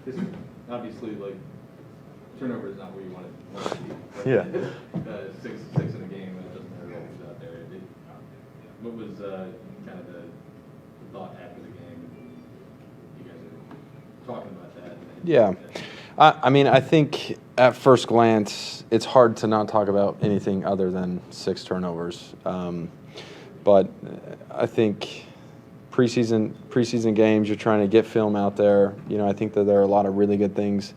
This obviously, like, turnover is not where you want to be. But, Yeah. Six in a game, it doesn't matter what was out there. What was kind of the thought after the game? You guys are talking about that. Yeah. I mean, I think at first glance, it's hard to not talk about anything other than 6 turnovers. But I think preseason games, you're trying to get film out there. You know, I think that there are a lot of really good things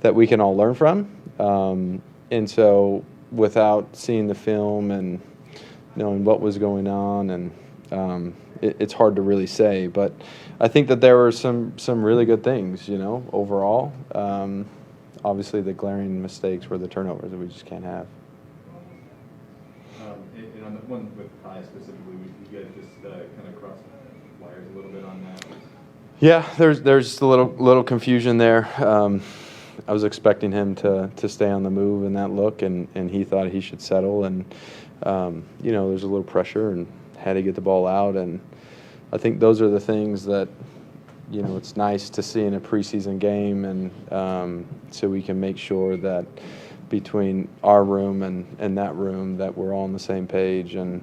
that we can all learn from. And so without seeing the film and knowing what was going on, and it's hard to really say. But I think that there were some really good things, you know, overall. Obviously, the glaring mistakes were the turnovers that we just can't have. And on the one with Ty specifically, you guys just kind of crossed wires a little bit on that. Yeah, there's a little confusion there. I was expecting him to stay on the move in that look, and he thought he should settle. And, you know, there's a little pressure and had to get the ball out. And I think those are the things that, you know, it's nice to see in a preseason game, and so we can make sure that between our room and that room that we're all on the same page, and,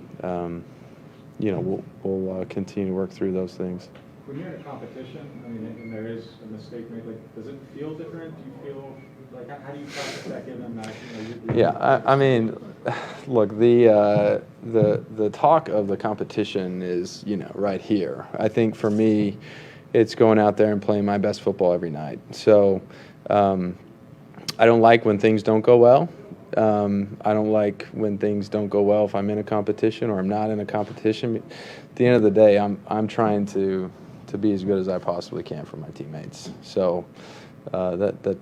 you know, we'll continue to work through those things. When you're in a competition, I mean, and there is a mistake made, like, does it feel different? Do you feel like, how do you process that given that, you know, Yeah, I mean, look, the talk of the competition is, you know, right here. I think for me, it's going out there and playing my best football every night. So I don't like when things don't go well. I don't like when things don't go well if I'm in a competition or I'm not in a competition. At the end of the day, I'm trying to be as good as I possibly can for my teammates. So that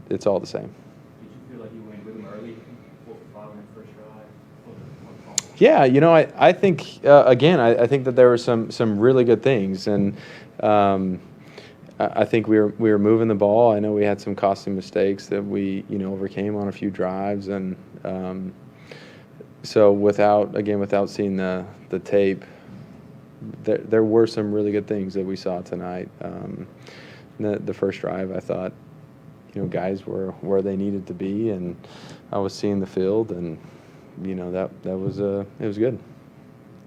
it's all the same. Did you feel like you went with them early, following the first drive? Yeah, you know, I think again, I think that there were some really good things, and I think we were moving the ball. I know we had some costly mistakes that we, you know, overcame on a few drives, and so without seeing the tape, there were some really good things that we saw tonight. The first drive, I thought, you know, guys were where they needed to be, and I was seeing the field, and you know, that was it was good.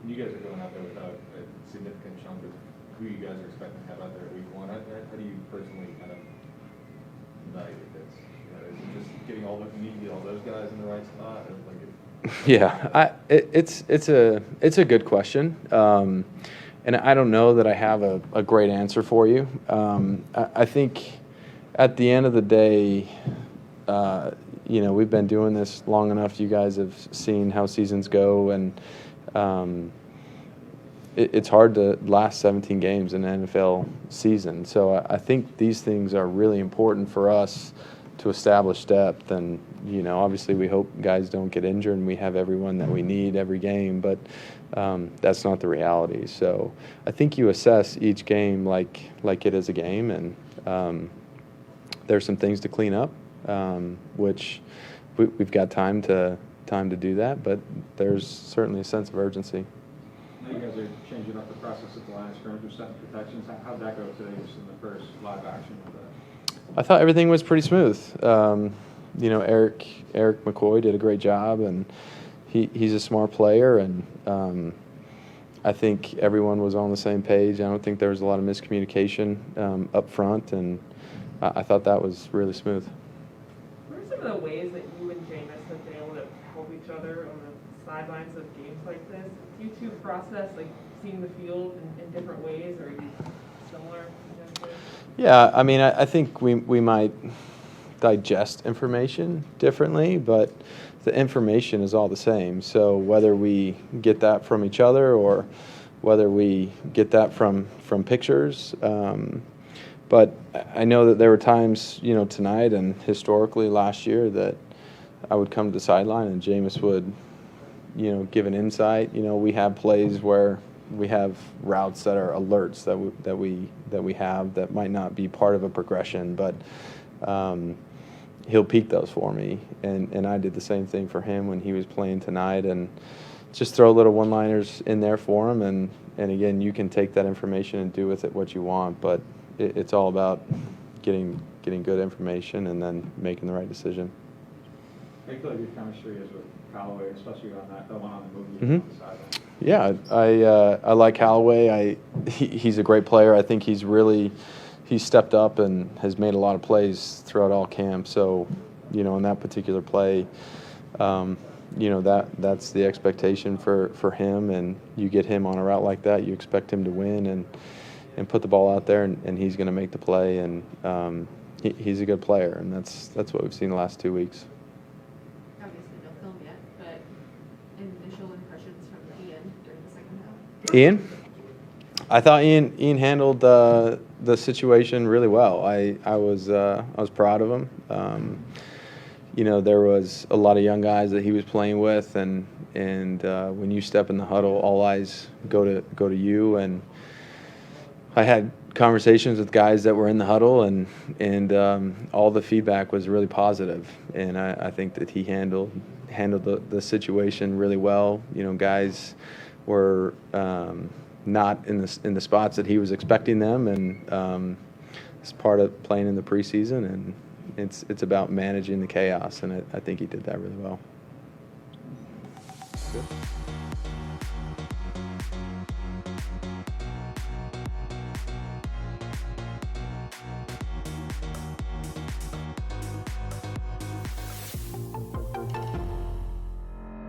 You guys are going out there without a significant chunk of who you guys are expecting to have out there week one. How do you personally kind of evaluate this? You know, is it just getting all those guys in the right spot? Or like Yeah, it's a good question, and I don't know that I have a great answer for you. I think at the end of the day, you know, we've been doing this long enough. You guys have seen how seasons go, and it's hard to last 17 games in an NFL season. So I think these things are really important for us to establish depth. And, you know, obviously we hope guys don't get injured and we have everyone that we need every game, but that's not the reality. So I think you assess each game like it is a game, and there's some things to clean up, which we've got time to do that, but there's certainly a sense of urgency. Now you guys are changing up the process at the line of scrimmage or setting protections. How'd that go today, just in the first live action of that? I thought everything was pretty smooth. You know, Eric McCoy did a great job, and he's a smart player, and I think everyone was on the same page. I don't think there was a lot of miscommunication up front, and I thought that was really smooth. What are some of the ways that you and Jameis have been able to help each other on the sidelines of games like this? Do you two process, like, seeing the field in different ways, or are you similar? Yeah, I mean, I think we might digest information differently, but the information is all the same. So whether we get that from each other or whether we get that from pictures, but I know that there were times, you know, tonight and historically last year that I would come to the sideline and Jameis would, you know, give an insight. You know, we have plays where we have routes that are alerts that we have that might not be part of a progression, but he'll peek those for me, and I did the same thing for him when he was playing tonight, and just throw little one-liners in there for him, and again, you can take that information and do with it what you want, but it's all about, getting good information, and then making the right decision. I feel like your chemistry is with Callaway, especially on the one on the movie Mhm. on the sideline. Yeah, I like Callaway. He's a great player. I think he's stepped up and has made a lot of plays throughout all camp. So, in that particular play, that's the expectation for him. And you get him on a route like that, you expect him to win and put the ball out there, and he's going to make the play. And he's a good player, and that's what we've seen the last 2 weeks. Obviously no film yet, but initial impressions from Ian during the second half. Ian? I thought Ian handled the situation really well. I was proud of him. There was a lot of young guys that he was playing with, and when you step in the huddle, all eyes go to you. And I had conversations with guys that were in the huddle, and all the feedback was really positive. And I think that he handled the situation really well. Guys were not in the spots that he was expecting them, and it's part of playing in the preseason, and it's about managing the chaos, and I think he did that really well. Good.